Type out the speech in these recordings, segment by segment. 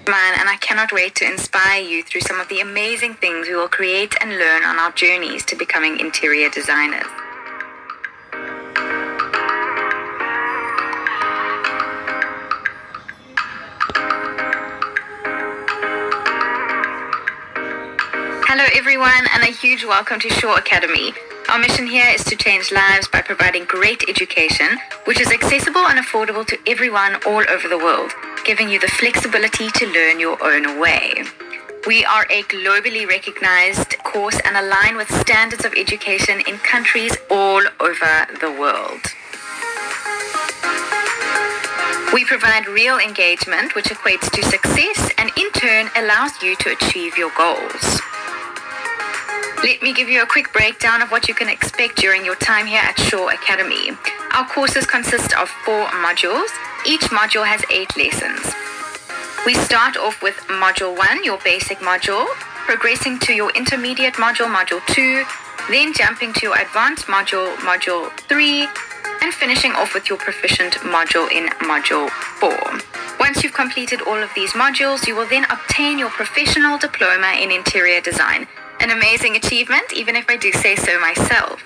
Man, and I cannot wait to inspire you through some of the amazing things we will create and learn on our journeys to becoming interior designers. Hello everyone, and a huge welcome to Shore Academy. Our mission here is to change lives by providing great education, which is accessible and affordable to everyone all over the world, giving you the flexibility to learn your own way. We are a globally recognized course and align with standards of education in countries all over the world. We provide real engagement, which equates to success and in turn allows you to achieve your goals. Let me give you a quick breakdown of what you can expect during your time here at Shore Academy. Our courses consist of 4 modules. Each module has 8 lessons. We start off with Module 1, your basic module, progressing to your intermediate module, Module 2, then jumping to your advanced module, Module 3, and finishing off with your proficient module in Module 4. Once you've completed all of these modules, you will then obtain your professional diploma in interior design. An amazing achievement, even if I do say so myself.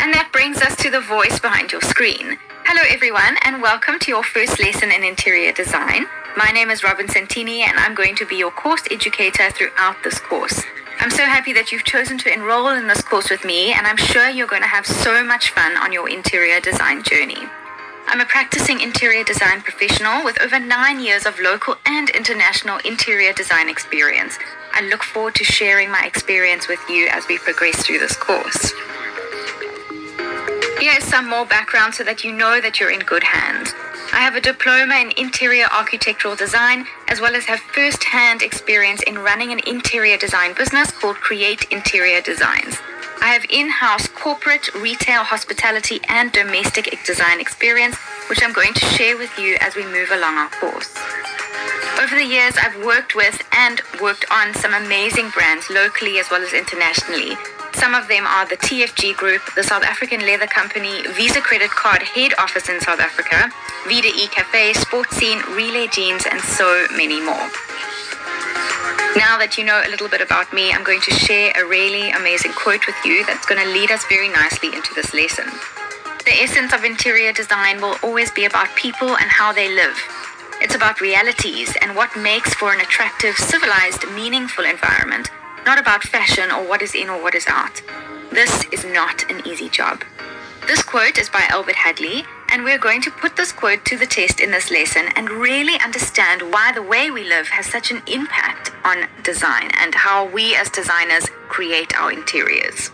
And that brings us to the voice behind your screen. Hello everyone, and welcome to your first lesson in interior design. My name is Robin Santini, and I'm going to be your course educator throughout this course. I'm so happy that you've chosen to enroll in this course with me, and I'm sure you're going to have so much fun on your interior design journey. I'm a practicing interior design professional with over 9 years of local and international interior design experience. I look forward to sharing my experience with you as we progress through this course. Here is some more background so that you know that you're in good hands. I have a diploma in interior architectural design, as well as have first-hand experience in running an interior design business called Create Interior Designs. I have in-house corporate, retail, hospitality, and domestic design experience, which I'm going to share with you as we move along our course. Over the years, I've worked with and worked on some amazing brands locally as well as internationally. Some of them are the TFG Group, the South African Leather Company, Visa Credit Card Head Office in South Africa, Vida E-Cafe, Sports Scene, Relay Jeans, and so many more. Now that you know a little bit about me, I'm going to share a really amazing quote with you that's going to lead us very nicely into this lesson. The essence of interior design will always be about people and how they live. It's about realities and what makes for an attractive, civilized, meaningful environment, not about fashion or what is in or what is out. This is not an easy job. This quote is by Albert Hadley, and we're going to put this quote to the test in this lesson and really understand why the way we live has such an impact on design and how we as designers create our interiors.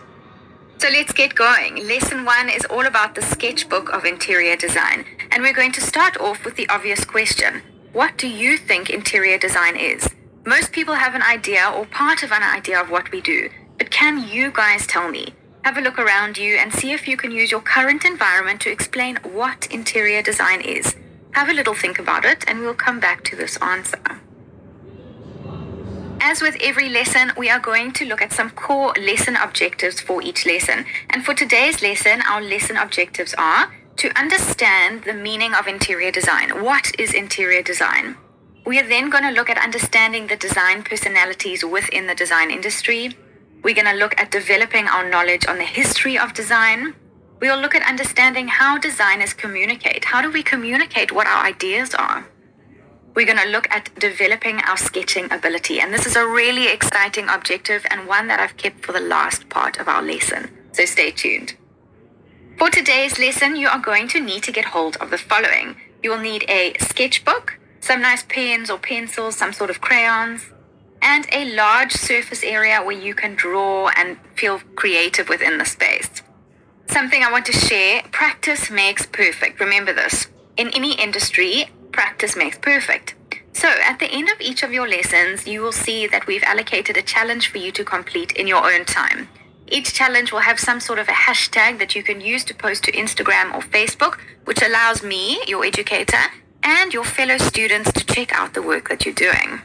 So let's get going. Lesson 1 is all about the sketchbook of interior design, and we're going to start off with the obvious question. What do you think interior design is? Most people have an idea or part of an idea of what we do, but can you guys tell me? Have a look around you and see if you can use your current environment to explain what interior design is. Have a little think about it, and we'll come back to this answer. As with every lesson, we are going to look at some core lesson objectives for each lesson. And for today's lesson, our lesson objectives are to understand the meaning of interior design. What is interior design? We are then going to look at understanding the design personalities within the design industry. We're going to look at developing our knowledge on the history of design. We'll look at understanding how designers communicate. How do we communicate what our ideas are? We're going to look at developing our sketching ability. And this is a really exciting objective and one that I've kept for the last part of our lesson. So stay tuned. For today's lesson, you are going to need to get hold of the following. You will need a sketchbook, some nice pens or pencils, some sort of crayons, and a large surface area where you can draw and feel creative within the space. Something I want to share, practice makes perfect. Remember this. In any industry, practice makes perfect. So at the end of each of your lessons, you will see that we've allocated a challenge for you to complete in your own time. Each challenge will have some sort of a hashtag that you can use to post to Instagram or Facebook, which allows me, your educator, and your fellow students to check out the work that you're doing.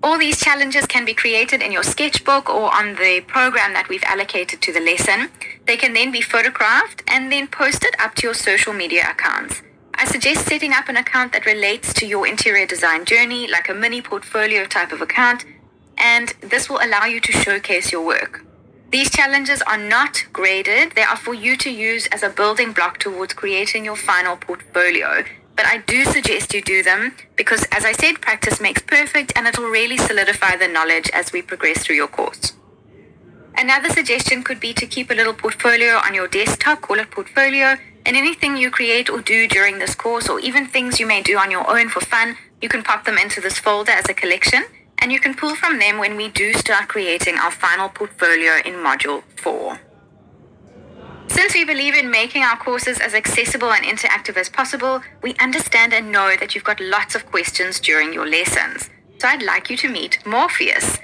All these challenges can be created in your sketchbook or on the program that we've allocated to the lesson. They can then be photographed and then posted up to your social media accounts. I suggest setting up an account that relates to your interior design journey, like a mini portfolio type of account, and this will allow you to showcase your work. These challenges are not graded. They are for you to use as a building block towards creating your final portfolio. But I do suggest you do them because, as I said, practice makes perfect, and it will really solidify the knowledge as we progress through your course. Another suggestion could be to keep a little portfolio on your desktop, call it portfolio, and anything you create or do during this course, or even things you may do on your own for fun, you can pop them into this folder as a collection, and you can pull from them when we do start creating our final portfolio in Module 4. Since we believe in making our courses as accessible and interactive as possible, we understand and know that you've got lots of questions during your lessons. So I'd like you to meet Morpheus.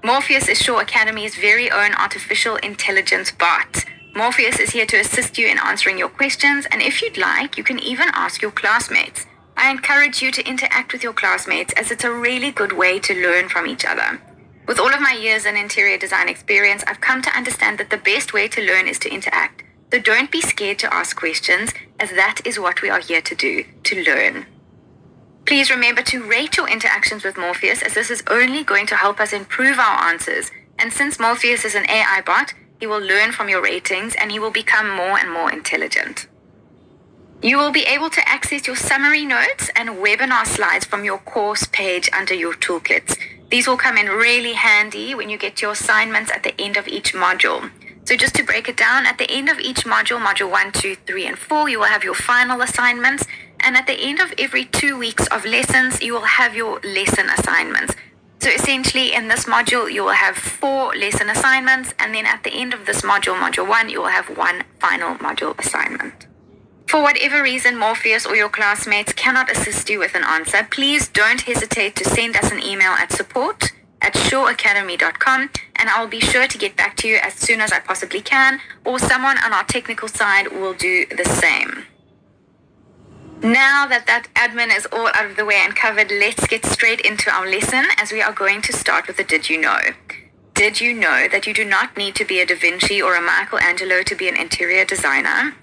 Morpheus is Shaw Academy's very own artificial intelligence bot. Morpheus is here to assist you in answering your questions, and if you'd like, you can even ask your classmates. I encourage you to interact with your classmates as it's a really good way to learn from each other. With all of my years in interior design experience, I've come to understand that the best way to learn is to interact. So don't be scared to ask questions, as that is what we are here to do, to learn. Please remember to rate your interactions with Morpheus, as this is only going to help us improve our answers. And since Morpheus is an AI bot, he will learn from your ratings and he will become more and more intelligent. You will be able to access your summary notes and webinar slides from your course page under your toolkits. These will come in really handy when you get your assignments at the end of each module. So just to break it down, at the end of each module, module 1, 2, 3, and 4, you will have your final assignments. And at the end of every 2 weeks of lessons, you will have your lesson assignments. So essentially, in this module, you will have 4 lesson assignments. And then at the end of this module, module 1, you will have 1 final module assignment. For whatever reason, Morpheus or your classmates cannot assist you with an answer, please don't hesitate to send us an email at support@shawacademy.com, and I'll be sure to get back to you as soon as I possibly can, or someone on our technical side will do the same. Now that admin is all out of the way and covered, let's get straight into our lesson, as we are going to start with a Did You Know? Did you know that you do not need to be a Da Vinci or a Michelangelo to be an interior designer?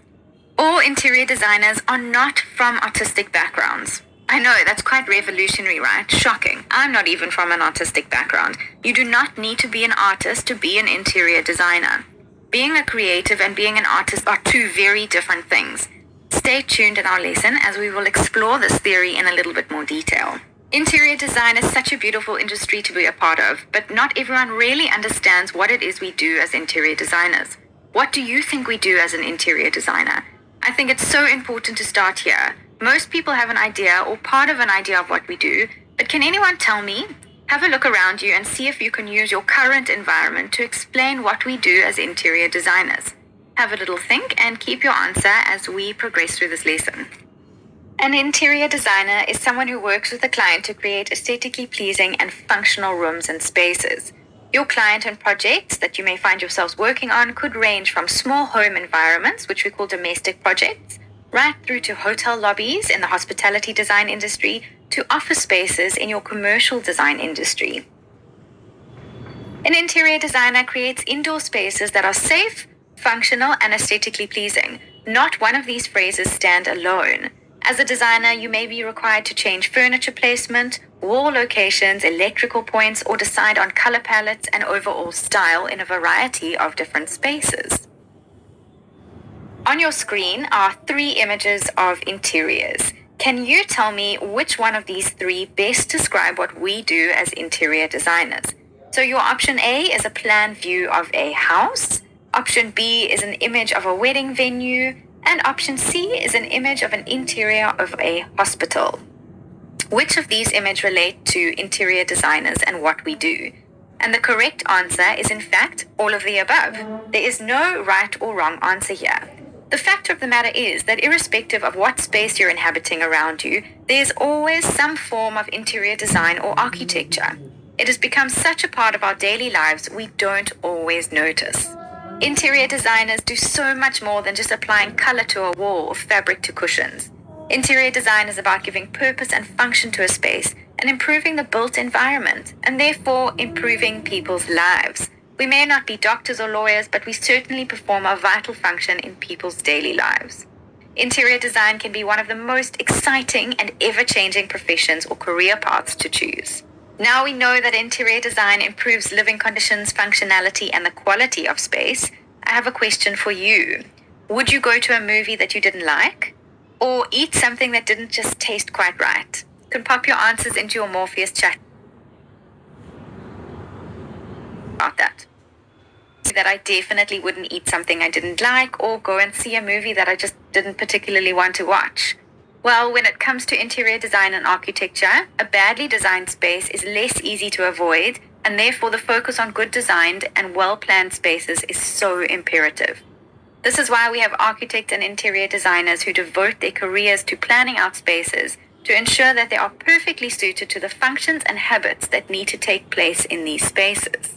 All interior designers are not from artistic backgrounds. I know, that's quite revolutionary, right? Shocking. I'm not even from an artistic background. You do not need to be an artist to be an interior designer. Being a creative and being an artist are two very different things. Stay tuned in our lesson as we will explore this theory in a little bit more detail. Interior design is such a beautiful industry to be a part of, but not everyone really understands what it is we do as interior designers. What do you think we do as an interior designer? I think it's so important to start here. Most people have an idea or part of an idea of what we do, but can anyone tell me? Have a look around you and see if you can use your current environment to explain what we do as interior designers. Have a little think and keep your answer as we progress through this lesson. An interior designer is someone who works with a client to create aesthetically pleasing and functional rooms and spaces. Your client and projects that you may find yourselves working on could range from small home environments, which we call domestic projects, right through to hotel lobbies in the hospitality design industry, to office spaces in your commercial design industry. An interior designer creates indoor spaces that are safe, functional, and aesthetically pleasing. Not one of these phrases stand alone. As a designer, you may be required to change furniture placement, wall locations, electrical points, or decide on color palettes and overall style in a variety of different spaces. On your screen are 3 images of interiors. Can you tell me which one of these 3 best describe what we do as interior designers? So your option A is a plan view of a house, option B is an image of a wedding venue, and option C is an image of an interior of a hospital. Which of these images relate to interior designers and what we do? And the correct answer is in fact all of the above. There is no right or wrong answer here. The fact of the matter is that irrespective of what space you're inhabiting around you, there's always some form of interior design or architecture. It has become such a part of our daily lives we don't always notice. Interior designers do so much more than just applying color to a wall or fabric to cushions. Interior design is about giving purpose and function to a space and improving the built environment, and therefore improving people's lives. We may not be doctors or lawyers, but we certainly perform a vital function in people's daily lives. Interior design can be one of the most exciting and ever-changing professions or career paths to choose. Now we know that interior design improves living conditions, functionality, and the quality of space. I have a question for you. Would you go to a movie that you didn't like? Or eat something that didn't just taste quite right? You can pop your answers into your Morpheus chat about that. That I definitely wouldn't eat something I didn't like or go and see a movie that I just didn't particularly want to watch. Well, when it comes to interior design and architecture, a badly designed space is less easy to avoid, and therefore the focus on good designed and well-planned spaces is so imperative. This is why we have architects and interior designers who devote their careers to planning out spaces to ensure that they are perfectly suited to the functions and habits that need to take place in these spaces.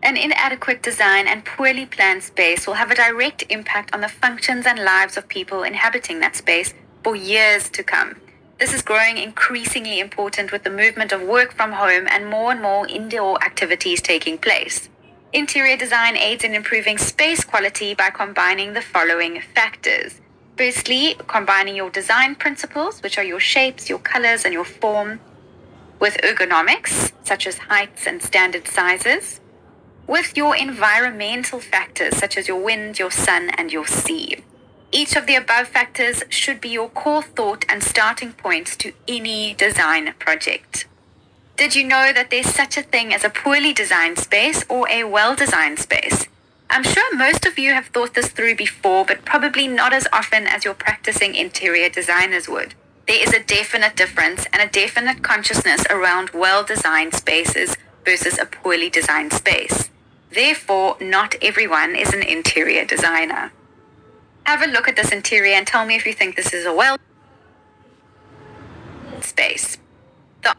An inadequate design and poorly planned space will have a direct impact on the functions and lives of people inhabiting that space for years to come. This is growing increasingly important with the movement of work from home and more indoor activities taking place. Interior design aids in improving space quality by combining the following factors. Firstly, combining your design principles, which are your shapes, your colors, and your form, with ergonomics, such as heights and standard sizes, with your environmental factors such as your wind, your sun, and your sea. Each of the above factors should be your core thought and starting points to any design project. Did you know that there's such a thing as a poorly designed space or a well-designed space? I'm sure most of you have thought this through before, but probably not as often as your practicing interior designers would. There is a definite difference and a definite consciousness around well-designed spaces versus a poorly designed space. Therefore, not everyone is an interior designer. Have a look at this interior and tell me if you think this is a well space. The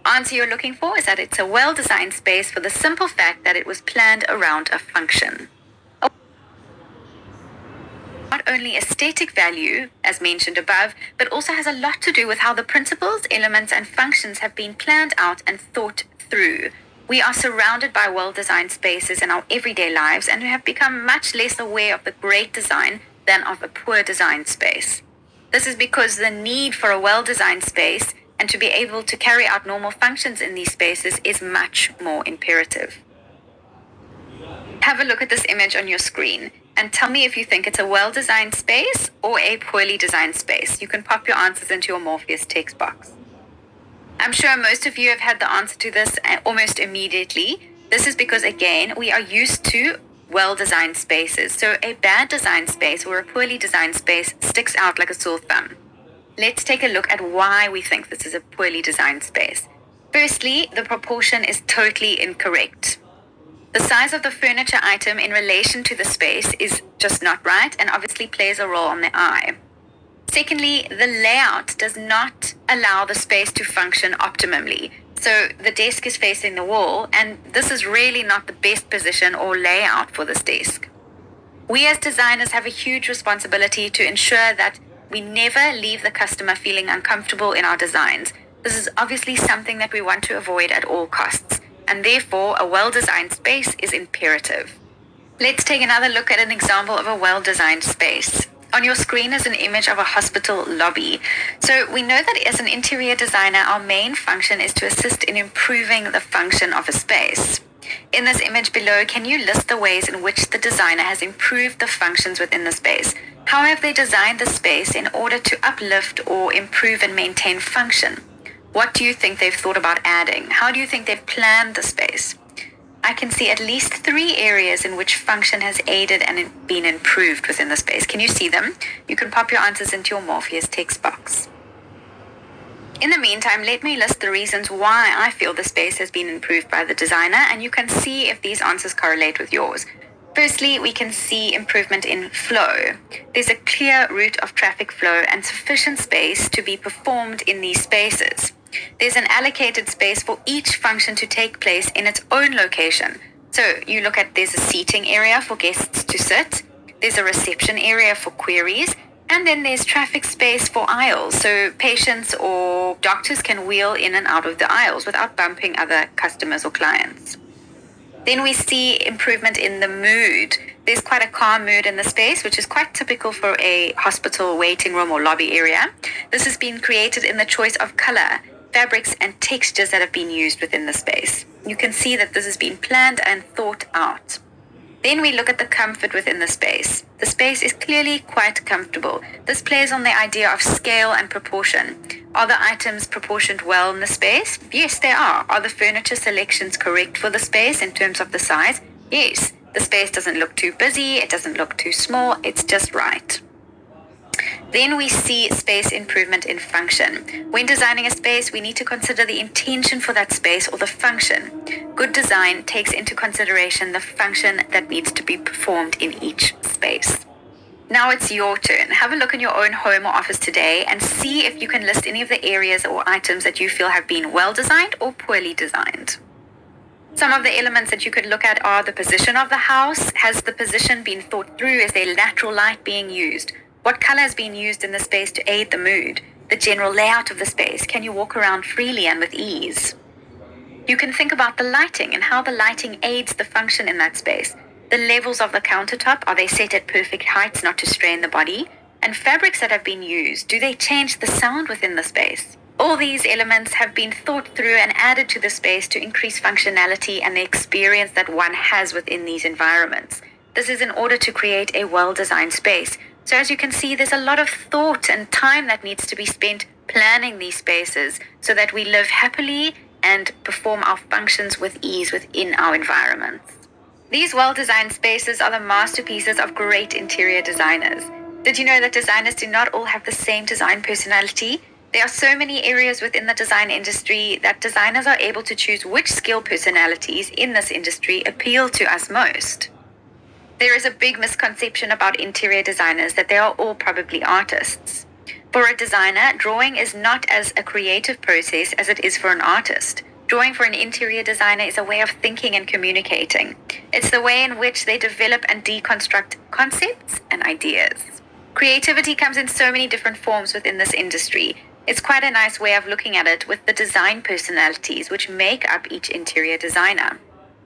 answer you're looking for is that it's a well-designed space for the simple fact that it was planned around a function. Not only aesthetic value, as mentioned above, but also has a lot to do with how the principles, elements, and functions have been planned out and thought through. We are surrounded by well-designed spaces in our everyday lives and we have become much less aware of the great design than of a poor designed space. This is because the need for a well-designed space and to be able to carry out normal functions in these spaces is much more imperative. Have a look at this image on your screen and tell me if you think it's a well-designed space or a poorly designed space. You can pop your answers into your Morpheus text box. I'm sure most of you have had the answer to this almost immediately. This is because, again, we are used to well-designed spaces. So a bad designed space or a poorly designed space sticks out like a sore thumb. Let's take a look at why we think this is a poorly designed space. Firstly, the proportion is totally incorrect. The size of the furniture item in relation to the space is just not right and obviously plays a role on the eye. Secondly, the layout does not allow the space to function optimally. So the desk is facing the wall, and this is really not the best position or layout for this desk. We as designers have a huge responsibility to ensure that we never leave the customer feeling uncomfortable in our designs. This is obviously something that we want to avoid at all costs, and therefore a well-designed space is imperative. Let's take another look at an example of a well-designed space. On your screen is an image of a hospital lobby. So we know that as an interior designer, our main function is to assist in improving the function of a space. In this image below, can you list the ways in which the designer has improved the functions within the space? How have they designed the space in order to uplift or improve and maintain function? What do you think they've thought about adding? How do you think they've planned the space? I can see at least 3 areas in which function has aided and been improved within the space. Can you see them? You can pop your answers into your Morpheus text box. In the meantime, let me list the reasons why I feel the space has been improved by the designer, and you can see if these answers correlate with yours. Firstly, we can see improvement in flow. There's a clear route of traffic flow and sufficient space to be performed in these spaces. There's an allocated space for each function to take place in its own location. So you look at, there's a seating area for guests to sit, there's a reception area for queries, and then there's traffic space for aisles. So patients or doctors can wheel in and out of the aisles without bumping other customers or clients. Then we see improvement in the mood. There's quite a calm mood in the space, which is quite typical for a hospital waiting room or lobby area. This has been created in the choice of color, fabrics, and textures that have been used within the space. You can see that this has been planned and thought out. Then we look at the comfort within the space. The space is clearly quite comfortable. This plays on the idea of scale and proportion. Are the items proportioned well in the space? Yes, they are. Are the furniture selections correct for the space in terms of the size? Yes. The space doesn't look too busy, it doesn't look too small, it's just right. Then we see space improvement in function. When designing a space, we need to consider the intention for that space or the function. Good design takes into consideration the function that needs to be performed in each space. Now it's your turn. Have a look in your own home or office today and see if you can list any of the areas or items that you feel have been well designed or poorly designed. Some of the elements that you could look at are the position of the house. Has the position been thought through? Is there natural light being used? What color has been used in the space to aid the mood? The general layout of the space. Can you walk around freely and with ease? You can think about the lighting and how the lighting aids the function in that space. The levels of the countertop, are they set at perfect heights not to strain the body? And fabrics that have been used, do they change the sound within the space? All these elements have been thought through and added to the space to increase functionality and the experience that one has within these environments. This is in order to create a well-designed space. So as you can see, there's a lot of thought and time that needs to be spent planning these spaces so that we live happily and perform our functions with ease within our environments. These well-designed spaces are the masterpieces of great interior designers. Did you know that designers do not all have the same design personality? There are so many areas within the design industry that designers are able to choose which skill personalities in this industry appeal to us most. There is a big misconception about interior designers that they are all probably artists. For a designer, drawing is not as a creative process as it is for an artist. Drawing for an interior designer is a way of thinking and communicating. It's the way in which they develop and deconstruct concepts and ideas. Creativity comes in so many different forms within this industry. It's quite a nice way of looking at it with the design personalities which make up each interior designer.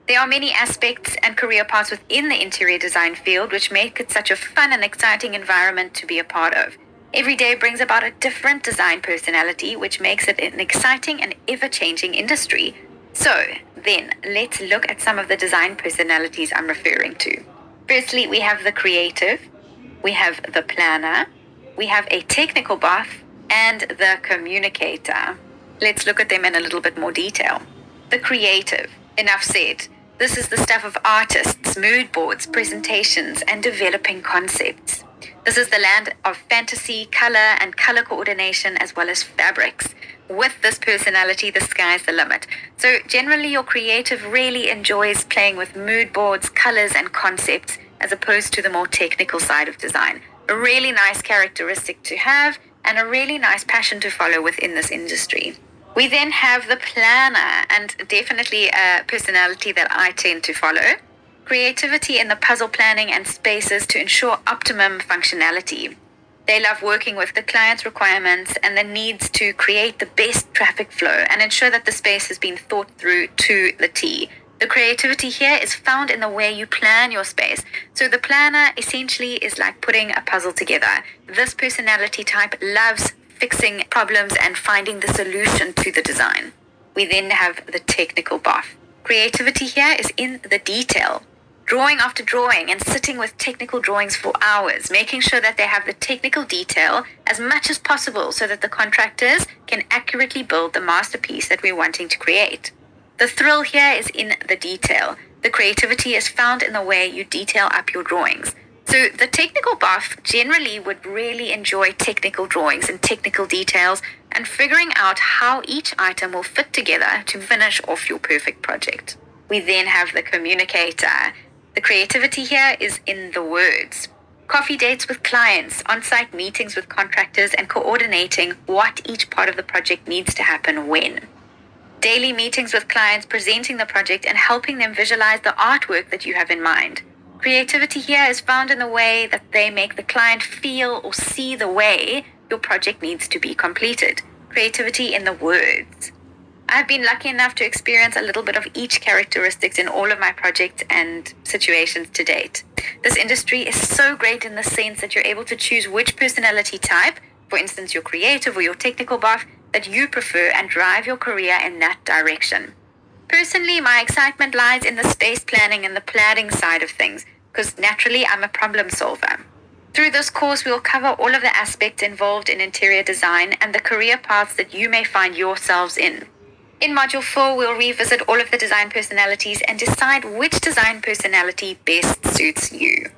There are many aspects and career paths within the interior design field which make it such a fun and exciting environment to be a part of. Every day brings about a different design personality which makes it an exciting and ever-changing industry. So then, let's look at some of the design personalities I'm referring to. Firstly, we have the creative, we have the planner, we have a technical buff, and the communicator. Let's look at them in a little bit more detail. The creative, enough said. This is the stuff of artists, mood boards, presentations, and developing concepts. This is the land of fantasy, color, and color coordination, as well as fabrics. With this personality, the sky's the limit. So generally, your creative really enjoys playing with mood boards, colors, and concepts, as opposed to the more technical side of design. A really nice characteristic to have, and a really nice passion to follow within this industry. We then have the planner, and definitely a personality that I tend to follow. Creativity in the puzzle planning and spaces to ensure optimum functionality. They love working with the client's requirements and the needs to create the best traffic flow and ensure that the space has been thought through to the T. The creativity here is found in the way you plan your space. So the planner essentially is like putting a puzzle together. This personality type loves fixing problems and finding the solution to the design. We then have the technical buff. Creativity here is in the detail. Drawing after drawing and sitting with technical drawings for hours, making sure that they have the technical detail as much as possible so that the contractors can accurately build the masterpiece that we're wanting to create. The thrill here is in the detail. The creativity is found in the way you detail up your drawings. So the technical buff generally would really enjoy technical drawings and technical details and figuring out how each item will fit together to finish off your perfect project. We then have the communicator. The creativity here is in the words. Coffee dates with clients, on-site meetings with contractors, and coordinating what each part of the project needs to happen when. Daily meetings with clients, presenting the project and helping them visualize the artwork that you have in mind. Creativity here is found in the way that they make the client feel or see the way your project needs to be completed. Creativity in the words. I've been lucky enough to experience a little bit of each characteristics in all of my projects and situations to date. This industry is so great in the sense that you're able to choose which personality type, for instance, your creative or your technical buff, that you prefer and drive your career in that direction. Personally, my excitement lies in the space planning and the planning side of things, because naturally I'm a problem solver. Through this course, we'll cover all of the aspects involved in interior design and the career paths that you may find yourselves in. In Module 4, we'll revisit all of the design personalities and decide which design personality best suits you.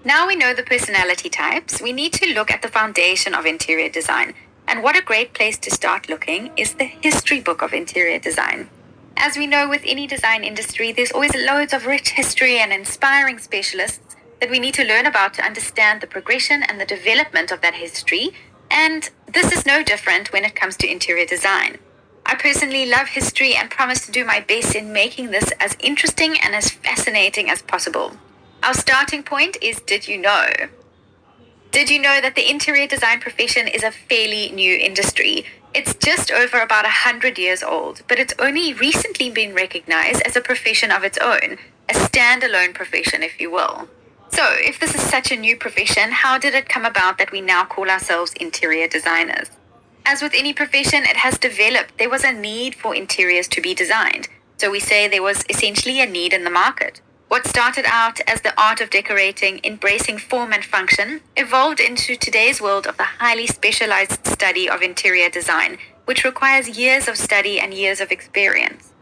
Now we know the personality types, we need to look at the foundation of interior design. And what a great place to start looking is the history book of interior design. As we know with any design industry, there's always loads of rich history and inspiring specialists that we need to learn about to understand the progression and the development of that history. And this is no different when it comes to interior design. I personally love history and promise to do my best in making this as interesting and as fascinating as possible. Our starting point is Did you know? Did you know that the interior design profession is a fairly new industry? It's just over about 100 years old, but it's only recently been recognized as a profession of its own, a standalone profession, if you will. So, if this is such a new profession, how did it come about that we now call ourselves interior designers? As with any profession, it has developed. There was a need for interiors to be designed. So we say there was essentially a need in the market. What started out as the art of decorating, embracing form and function, evolved into today's world of the highly specialized study of interior design, which requires years of study and years of experience.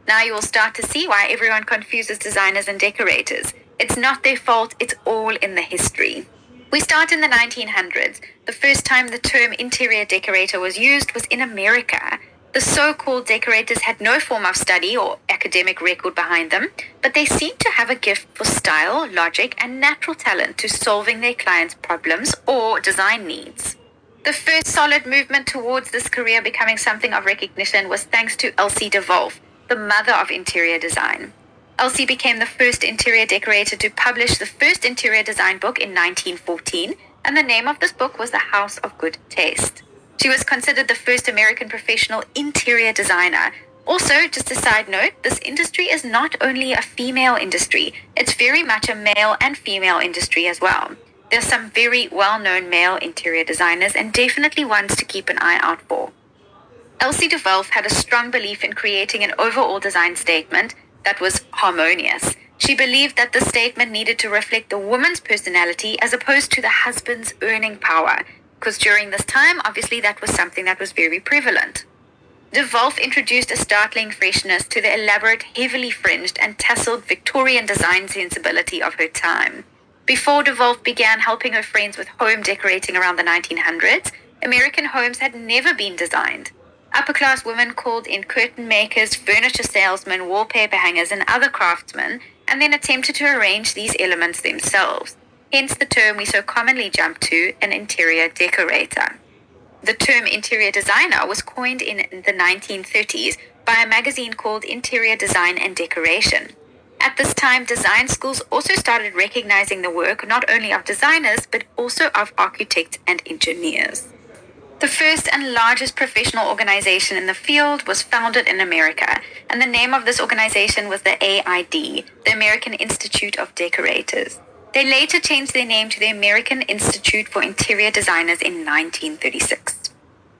Now you will start to see why everyone confuses designers and decorators. It's not their fault, it's all in the history. We start in the 1900s. The first time the term interior decorator was used was in America. The so-called decorators had no form of study or academic record behind them, but they seemed to have a gift for style, logic, and natural talent to solving their clients' problems or design needs. The first solid movement towards this career becoming something of recognition was thanks to Elsie de Wolf, the mother of interior design. Elsie became the first interior decorator to publish the first interior design book in 1914, and the name of this book was The House of Good Taste. She was considered the first American professional interior designer. Also, just a side note, this industry is not only a female industry, it's very much a male and female industry as well. There's some very well-known male interior designers and definitely ones to keep an eye out for. Elsie de Wolf had a strong belief in creating an overall design statement that was harmonious. She believed that the statement needed to reflect the woman's personality as opposed to the husband's earning power, because during this time, obviously, that was something that was very prevalent. De Wolf introduced a startling freshness to the elaborate, heavily fringed and tasseled Victorian design sensibility of her time. Before de Wolf began helping her friends with home decorating around the 1900s, American homes had never been designed. Upper-class women called in curtain makers, furniture salesmen, wallpaper hangers, and other craftsmen, and then attempted to arrange these elements themselves. Hence the term we so commonly jump to, an interior decorator. The term interior designer was coined in the 1930s by a magazine called Interior Design and Decoration. At this time, design schools also started recognizing the work not only of designers, but also of architects and engineers. The first and largest professional organization in the field was founded in America, and the name of this organization was the AID, the American Institute of Decorators. They later changed their name to the American Institute for Interior Designers in 1936.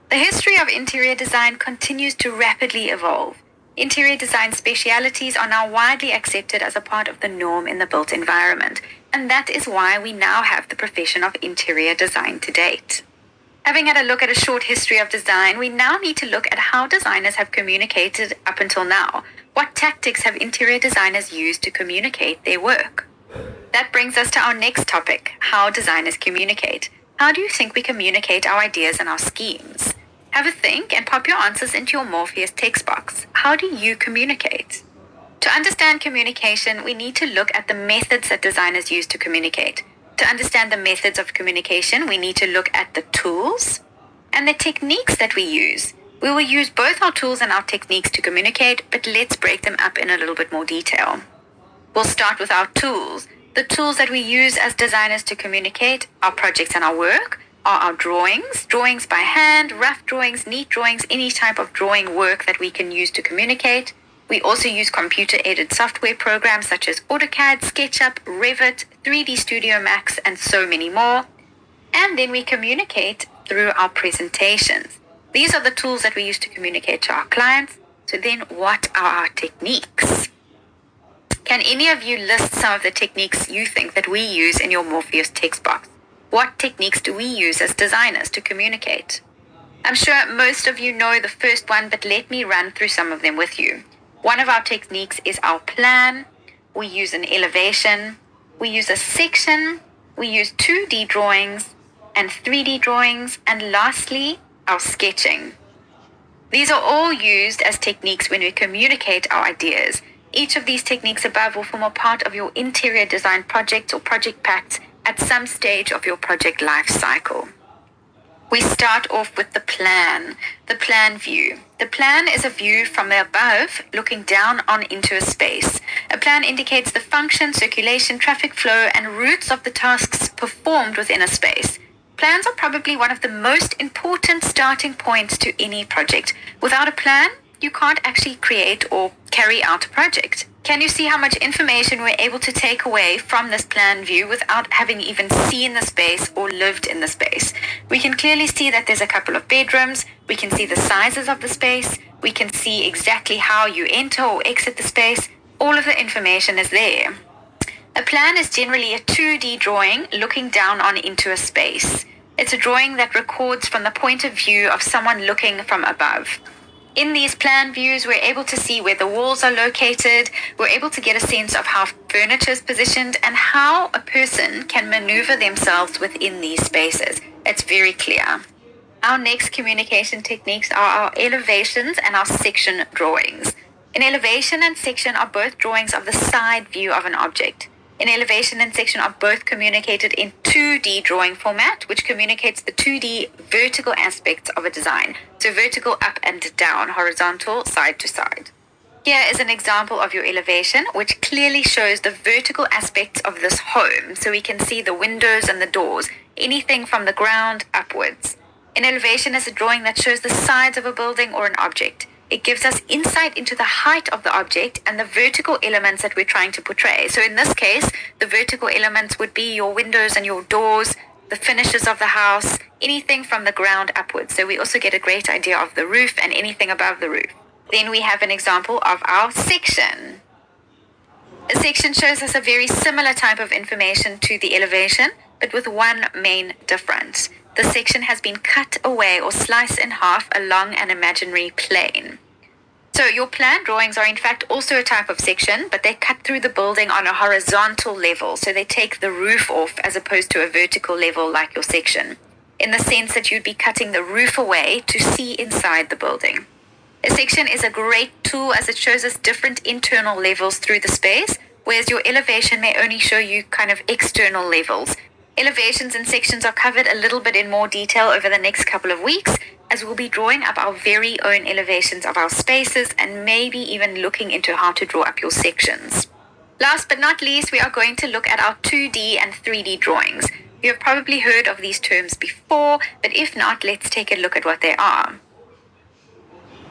The history of interior design continues to rapidly evolve. Interior design specialities are now widely accepted as a part of the norm in the built environment, and that is why we now have the profession of interior design to date. Having had a look at a short history of design, we now need to look at how designers have communicated up until now. What tactics have interior designers used to communicate their work? That brings us to our next topic, how designers communicate. How do you think we communicate our ideas and our schemes? Have a think and pop your answers into your Morpheus text box. How do you communicate? To understand communication, we need to look at the methods that designers use to communicate. To understand the methods of communication, we need to look at the tools and the techniques that we use. We will use both our tools and our techniques to communicate, but let's break them up in a little bit more detail. We'll start with our tools. The tools that we use as designers to communicate our projects and our work. are our drawings by hand, rough drawings, neat drawings, any type of drawing work that we can use to communicate. We also use computer-aided software programs such as AutoCAD, SketchUp, Revit, 3D Studio Max, and so many more. And then we communicate through our presentations. These are the tools that we use to communicate to our clients. So then what are our techniques? Can any of you list some of the techniques you think that we use in your Morpheus text box? What techniques do we use as designers to communicate? I'm sure most of you know the first one, but let me run through some of them with you. One of our techniques is our plan. We use an elevation. We use a section. We use 2D drawings and 3D drawings. And lastly, our sketching. These are all used as techniques when we communicate our ideas. Each of these techniques above will form a part of your interior design projects or project packs at some stage of your project life cycle. We start off with the plan view. The plan is a view from the above looking down on into a space. A plan indicates the function, circulation, traffic flow, and routes of the tasks performed within a space. Plans are probably one of the most important starting points to any project. Without a plan, you can't actually create or carry out a project. Can you see how much information we're able to take away from this plan view without having even seen the space or lived in the space? We can clearly see that there's a couple of bedrooms. We can see the sizes of the space. We can see exactly how you enter or exit the space. All of the information is there. A plan is generally a 2D drawing looking down on into a space. It's a drawing that records from the point of view of someone looking from above. In these plan views, we're able to see where the walls are located. We're able to get a sense of how furniture is positioned and how a person can maneuver themselves within these spaces. It's very clear. Our next communication techniques are our elevations and our section drawings. An elevation and section are both drawings of the side view of an object. An elevation and section are both communicated in 2D drawing format, which communicates the 2D vertical aspects of a design. So vertical up and down, horizontal side to side. Here is an example of your elevation, which clearly shows the vertical aspects of this home. So we can see the windows and the doors, anything from the ground upwards. An elevation is a drawing that shows the sides of a building or an object. It gives us insight into the height of the object and the vertical elements that we're trying to portray. So in this case, the vertical elements would be your windows and your doors, the finishes of the house, anything from the ground upwards. So we also get a great idea of the roof and anything above the roof. Then we have an example of our section. A section shows us a very similar type of information to the elevation, but with one main difference. The section has been cut away or sliced in half along an imaginary plane. So your plan drawings are in fact also a type of section, but they cut through the building on a horizontal level. So they take the roof off as opposed to a vertical level like your section, in the sense that you'd be cutting the roof away to see inside the building. A section is a great tool as it shows us different internal levels through the space, whereas your elevation may only show you kind of external levels. Elevations and sections are covered a little bit in more detail over the next couple of weeks, as we'll be drawing up our very own elevations of our spaces and maybe even looking into how to draw up your sections. Last but not least, we are going to look at our 2D and 3D drawings. You have probably heard of these terms before, but if not, let's take a look at what they are.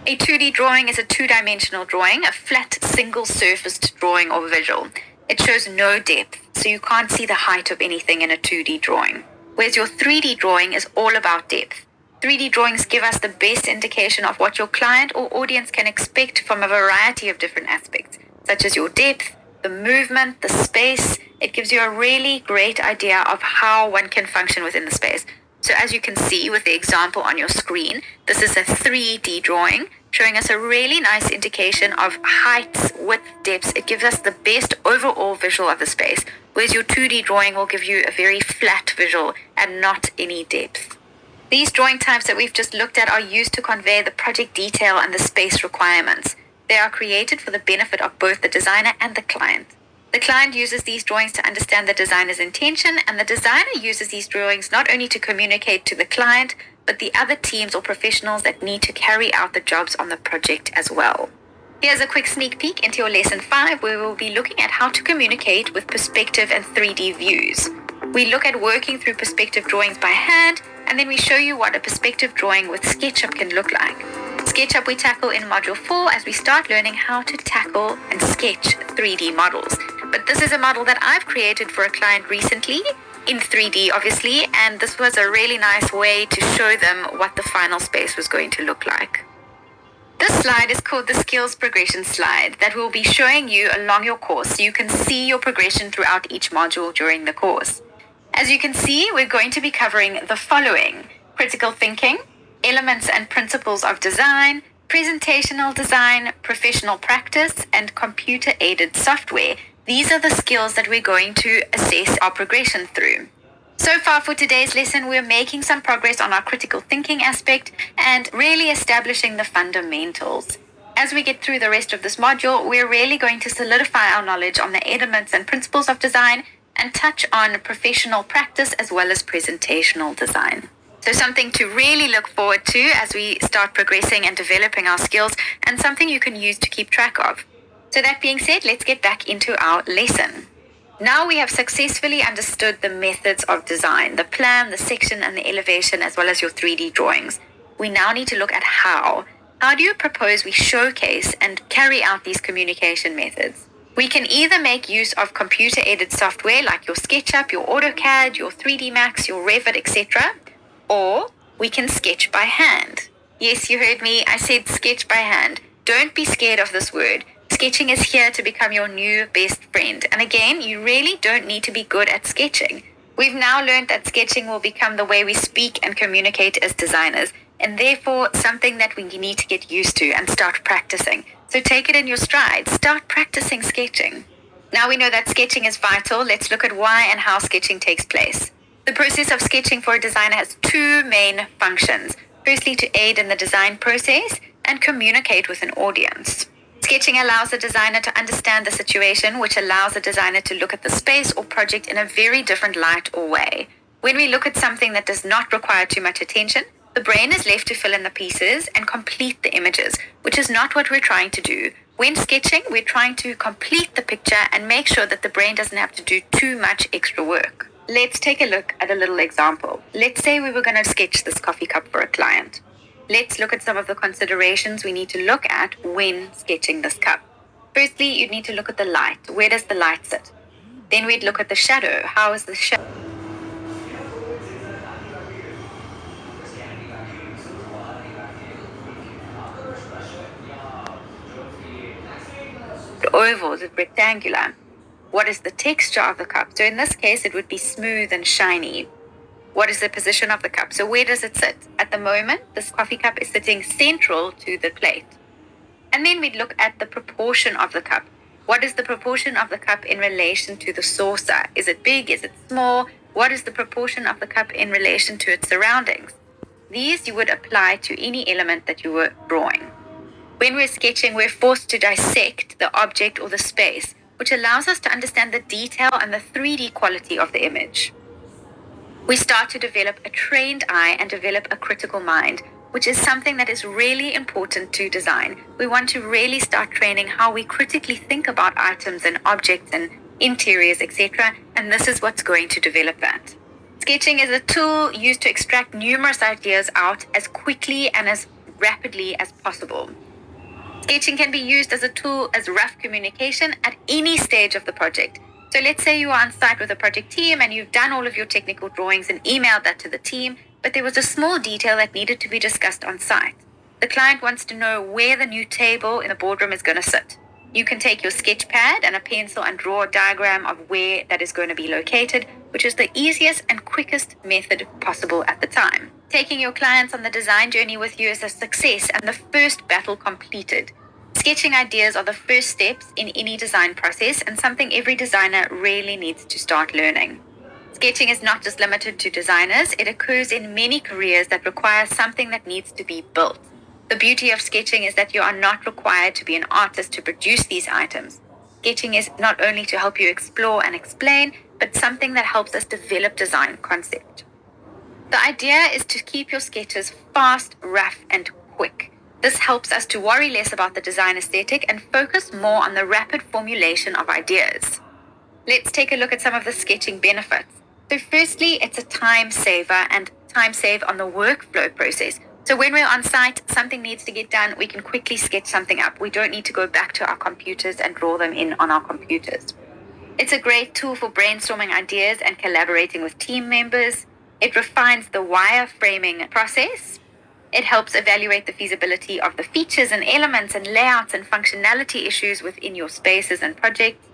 A 2D drawing is a two-dimensional drawing, a flat, single-surfaced drawing or visual. It shows no depth, so you can't see the height of anything in a 2D drawing. Whereas your 3D drawing is all about depth. 3D drawings give us the best indication of what your client or audience can expect from a variety of different aspects, such as your depth, the movement, the space. It gives you a really great idea of how one can function within the space. So as you can see with the example on your screen, this is a 3D drawing showing us a really nice indication of heights, width, depths. It gives us the best overall visual of the space, whereas your 2D drawing will give you a very flat visual and not any depth. These drawing types that we've just looked at are used to convey the project detail and the space requirements. They are created for the benefit of both the designer and the client. The client uses these drawings to understand the designer's intention, and the designer uses these drawings not only to communicate to the client, but the other teams or professionals that need to carry out the jobs on the project as well. Here's a quick sneak peek into your lesson 5, where we'll be looking at how to communicate with perspective and 3D views. We look at working through perspective drawings by hand and then we show you what a perspective drawing with SketchUp can look like. SketchUp we tackle in Module 4 as we start learning how to tackle and sketch 3D models. But this is a model that I've created for a client recently, in 3D obviously, and this was a really nice way to show them what the final space was going to look like. This slide is called the skills progression slide that will be showing you along your course so you can see your progression throughout each module during the course. As you can see, we're going to be covering the following: critical thinking, elements and principles of design, presentational design, professional practice, and computer-aided software. These are the skills that we're going to assess our progression through. So far for today's lesson, we're making some progress on our critical thinking aspect and really establishing the fundamentals. As we get through the rest of this module, we're really going to solidify our knowledge on the elements and principles of design and touch on professional practice as well as presentational design. So something to really look forward to as we start progressing and developing our skills, and something you can use to keep track of. So that being said, let's get back into our lesson. Now we have successfully understood the methods of design, the plan, the section, and the elevation, as well as your 3D drawings. We now need to look at how. How do you propose we showcase and carry out these communication methods? We can either make use of computer-aided software like your SketchUp, your AutoCAD, your 3D Max, your Revit, etc., or we can sketch by hand. Yes, you heard me. I said sketch by hand. Don't be scared of this word. Sketching is here to become your new best friend. And again, you really don't need to be good at sketching. We've now learned that sketching will become the way we speak and communicate as designers, and therefore something that we need to get used to and start practicing. So take it in your stride. Start practicing sketching. Now we know that sketching is vital. Let's look at why and how sketching takes place. The process of sketching for a designer has two main functions. Firstly, to aid in the design process and communicate with an audience. Sketching allows the designer to understand the situation, which allows the designer to look at the space or project in a very different light or way. When we look at something that does not require too much attention, the brain is left to fill in the pieces and complete the images, which is not what we're trying to do. When sketching, we're trying to complete the picture and make sure that the brain doesn't have to do too much extra work. Let's take a look at a little example. Let's say we were going to sketch this coffee cup for a client. Let's look at some of the considerations we need to look at when sketching this cup. Firstly, you'd need to look at the light. Where does the light sit? Then we'd look at the shadow. How is the shadow? Oval, is it rectangular? What is the texture of the cup? So in this case, it would be smooth and shiny. What is the position of the cup? So where does it sit? At the moment, this coffee cup is sitting central to the plate. And then we'd look at the proportion of the cup. What is the proportion of the cup in relation to the saucer? Is it big? Is it small? What is the proportion of the cup in relation to its surroundings? These you would apply to any element that you were drawing. When we're sketching, we're forced to dissect the object or the space, which allows us to understand the detail and the 3D quality of the image. We start to develop a trained eye and develop a critical mind, which is something that is really important to design. We want to really start training how we critically think about items and objects and interiors, etc., and this is what's going to develop that. Sketching is a tool used to extract numerous ideas out as quickly and as rapidly as possible. Sketching can be used as a tool as rough communication at any stage of the project. So let's say you are on site with a project team and you've done all of your technical drawings and emailed that to the team, but there was a small detail that needed to be discussed on site. The client wants to know where the new table in the boardroom is going to sit. You can take your sketch pad and a pencil and draw a diagram of where that is going to be located, which is the easiest and quickest method possible at the time. Taking your clients on the design journey with you is a success and the first battle completed. Sketching ideas are the first steps in any design process and something every designer really needs to start learning. Sketching is not just limited to designers, it occurs in many careers that require something that needs to be built. The beauty of sketching is that you are not required to be an artist to produce these items. Sketching is not only to help you explore and explain, but something that helps us develop design concept. The idea is to keep your sketches fast, rough, and quick. This helps us to worry less about the design aesthetic and focus more on the rapid formulation of ideas. Let's take a look at some of the sketching benefits. So firstly, it's a time saver and time save on the workflow process. So when we're on site, something needs to get done, we can quickly sketch something up. We don't need to go back to our computers and draw them in on our computers. It's a great tool for brainstorming ideas and collaborating with team members. It refines the wireframing process. It helps evaluate the feasibility of the features and elements and layouts and functionality issues within your spaces and projects.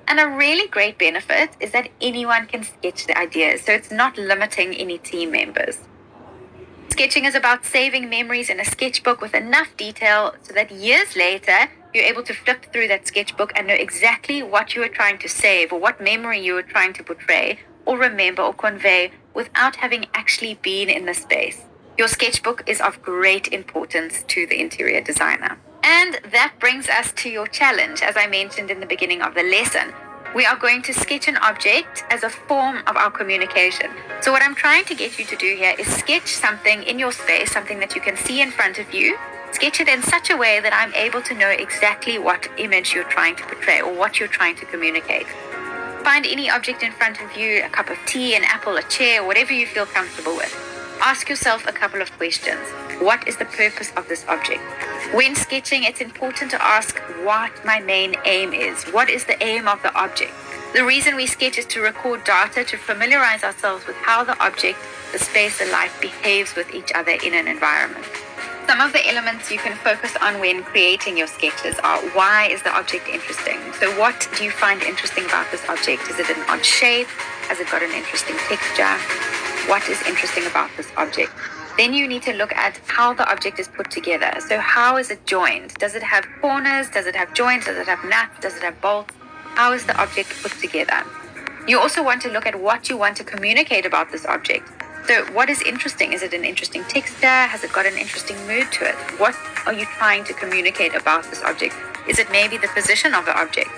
And a really great benefit is that anyone can sketch the ideas, so it's not limiting any team members. Sketching is about saving memories in a sketchbook with enough detail so that years later, you're able to flip through that sketchbook and know exactly what you were trying to save or what memory you were trying to portray or remember or convey without having actually been in the space. Your sketchbook is of great importance to the interior designer. And that brings us to your challenge, as I mentioned in the beginning of the lesson. We are going to sketch an object as a form of our communication. So what I'm trying to get you to do here is sketch something in your space, something that you can see in front of you. Sketch it in such a way that I'm able to know exactly what image you're trying to portray or what you're trying to communicate. Find any object in front of you, a cup of tea, an apple, a chair, whatever you feel comfortable with. Ask yourself a couple of questions. What is the purpose of this object? When sketching, it's important to ask what my main aim is. What is the aim of the object? The reason we sketch is to record data to familiarize ourselves with how the object, the space, the light behaves with each other in an environment. Some of the elements you can focus on when creating your sketches are: why is the object interesting? So what do you find interesting about this object? Is it an odd shape? Has it got an interesting texture? What is interesting about this object? Then you need to look at how the object is put together. So how is it joined? Does it have corners? Does it have joints? Does it have nuts? Does it have bolts? How is the object put together? You also want to look at what you want to communicate about this object. So what is interesting? Is it an interesting texture? Has it got an interesting mood to it? What are you trying to communicate about this object? Is it maybe the position of the object?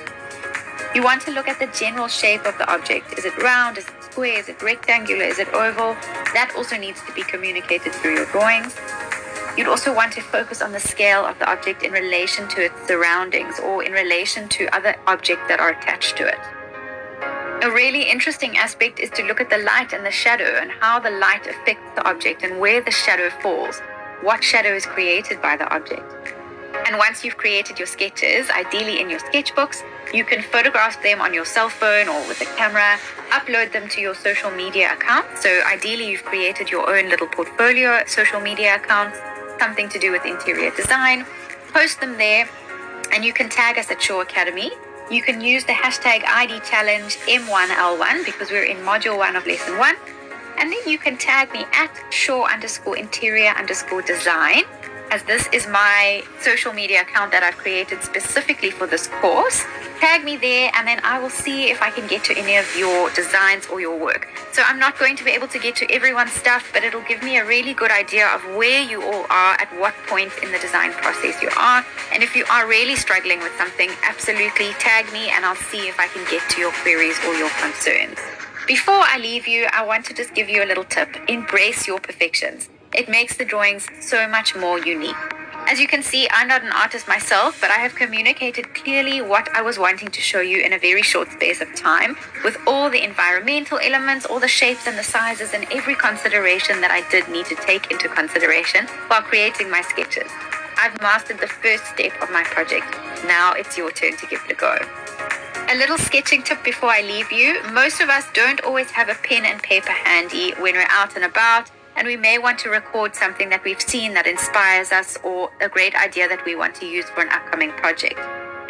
You want to look at the general shape of the object. Is it round? Is it square? Is it rectangular? Is it oval? That also needs to be communicated through your drawings. You'd also want to focus on the scale of the object in relation to its surroundings or in relation to other objects that are attached to it. A really interesting aspect is to look at the light and the shadow and how the light affects the object and where the shadow falls, what shadow is created by the object. And once you've created your sketches, ideally in your sketchbooks, you can photograph them on your cell phone or with a camera, upload them to your social media account. So ideally you've created your own little portfolio social media accounts, something to do with interior design, post them there, and you can tag us at Shaw Academy. You can use the hashtag ID challenge M1L1 because we're in module 1 of lesson 1. And then you can tag me at Shaw_interior_design, as this is my social media account that I've created specifically for this course. Tag me there and then I will see if I can get to any of your designs or your work. So I'm not going to be able to get to everyone's stuff, but it'll give me a really good idea of where you all are, at what point in the design process you are. And if you are really struggling with something, absolutely tag me and I'll see if I can get to your queries or your concerns. Before I leave you, I want to just give you a little tip. Embrace your perfections. It makes the drawings so much more unique. As you can see, I'm not an artist myself, but I have communicated clearly what I was wanting to show you in a very short space of time, with all the environmental elements, all the shapes and the sizes, and every consideration that I did need to take into consideration while creating my sketches. I've mastered the first step of my project. Now it's your turn to give it a go. A little sketching tip before I leave you. Most of us don't always have a pen and paper handy when we're out and about, and we may want to record something that we've seen that inspires us or a great idea that we want to use for an upcoming project.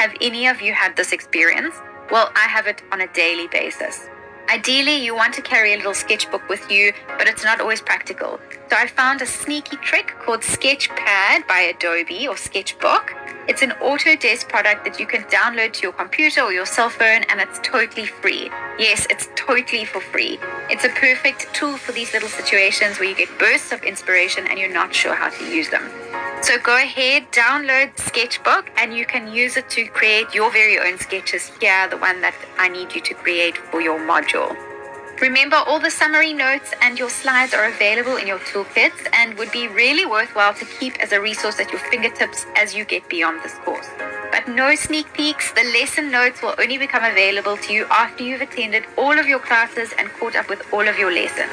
Have any of you had this experience? Well, I have it on a daily basis. Ideally, you want to carry a little sketchbook with you, but it's not always practical. So I found a sneaky trick called Sketchpad by Adobe or Sketchbook. It's an Autodesk product that you can download to your computer or your cell phone, and it's totally free. Yes, it's totally for free. It's a perfect tool for these little situations where you get bursts of inspiration and you're not sure how to use them. So go ahead, download Sketchbook, and you can use it to create your very own sketches here, the one that I need you to create for your module. Remember, all the summary notes and your slides are available in your toolkits and would be really worthwhile to keep as a resource at your fingertips as you get beyond this course. But no sneak peeks. The lesson notes will only become available to you after you've attended all of your classes and caught up with all of your lessons.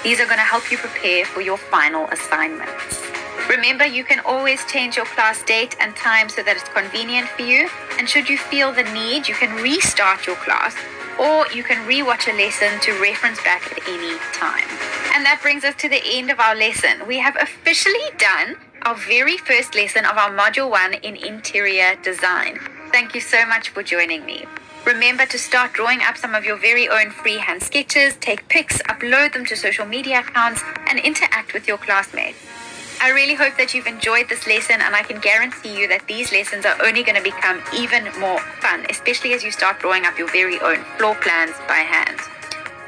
These are going to help you prepare for your final assignments. Remember, you can always change your class date and time so that it's convenient for you. And should you feel the need, you can restart your class, or you can rewatch a lesson to reference back at any time. And that brings us to the end of our lesson. We have officially done our very first lesson of our Module 1 in interior design. Thank you so much for joining me. Remember to start drawing up some of your very own freehand sketches, take pics, upload them to social media accounts, and interact with your classmates. I really hope that you've enjoyed this lesson, and I can guarantee you that these lessons are only going to become even more fun, especially as you start drawing up your very own floor plans by hand.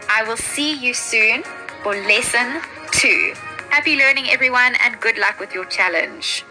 I will see you soon for lesson 2. Happy learning, everyone, and good luck with your challenge.